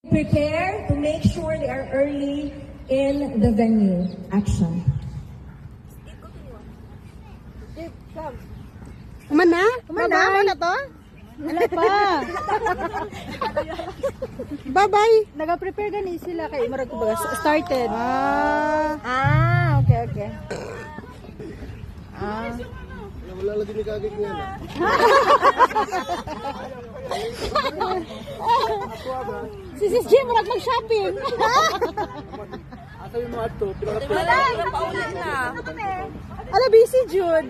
Prepare to make sure they are early in the venue. Action. Umana? Umana? Umana to? Wala pa. Bye-bye. Naga-prepare gani sila kay Marag ko ba started. Okay. Wala lagi ni kagig niya. Si Sis G Marag mag-shopping. Asa yung mga ato? Wala, paulit na. Ala, busy June.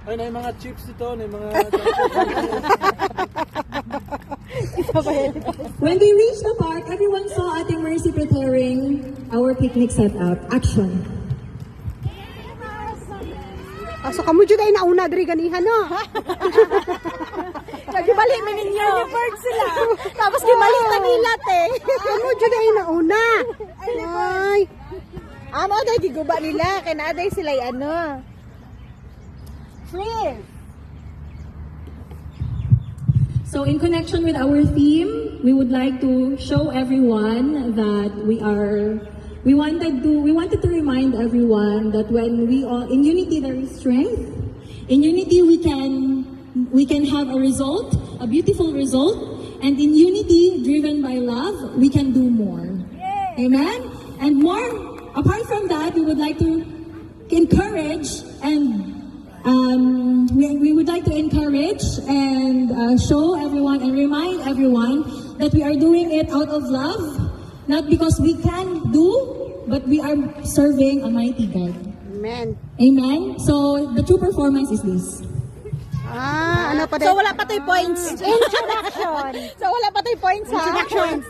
Ay, na yung mga chips ito, na yung mga... When they reached the park, everyone saw Ate Mercy preparing our picnic setup. Action. So kamo jud ay nauna diri ganihan no. Nagibali man ninyo. Bird sila. Tapos gibali ta nila te. Kamo jud ay nauna. Ay. Amo day giguba nila kay naa day sila ano. Free. So in connection with our theme, we would like to show everyone that we wanted to remind everyone that when we all in unity there is strength. In unity we can have a result, a beautiful result, and in unity driven by love, we can do more. Amen. And more apart from that, we would like to encourage and we would like to encourage and show everyone and remind everyone that we are doing it out of love, not because we can do, but we are serving a mighty God. Amen. Amen? So, the true performance is this. Ano pa So wala pa tay points. Introduction. So wala pa tay points ha. Introduction.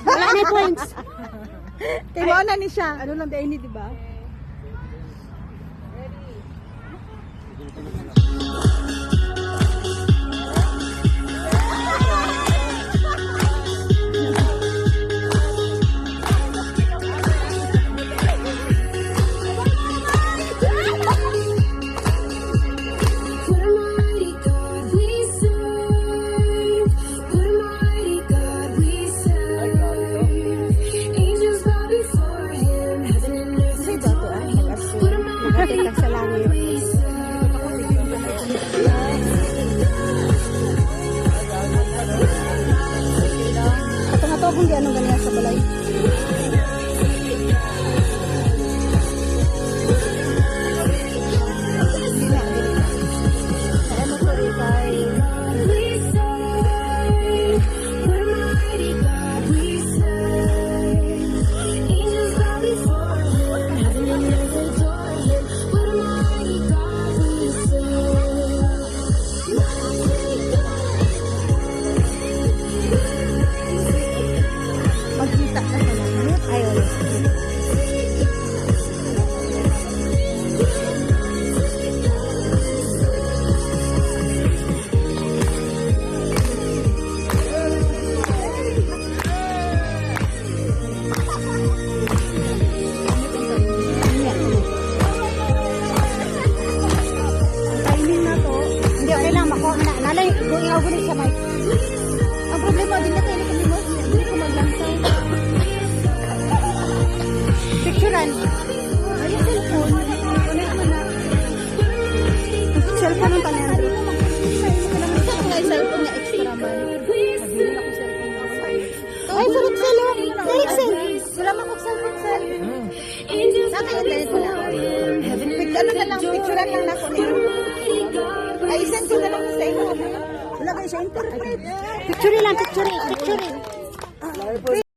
Wala na points. Kay mo na ni siya. Ano lang day ni, di ba? Sa langit. Ito kung di anong ganyan sa balay. Ang problema din na kayo kami mo, hindi ko maglansay. Picturean. Ay, cellphone. Connect mo na. Cellphone ang tanan. Isa ko nga cellphone na extra man. Mabili ako cellphone na Ay, sarap selo. Direct sell. Wala man kong cellphone cell. Saka yung ganito na. Ano na lang, picturean lang na ko niyo. Ay, send ko na lang sa inyo. Wala kayo sa internet. Picture lang, picture.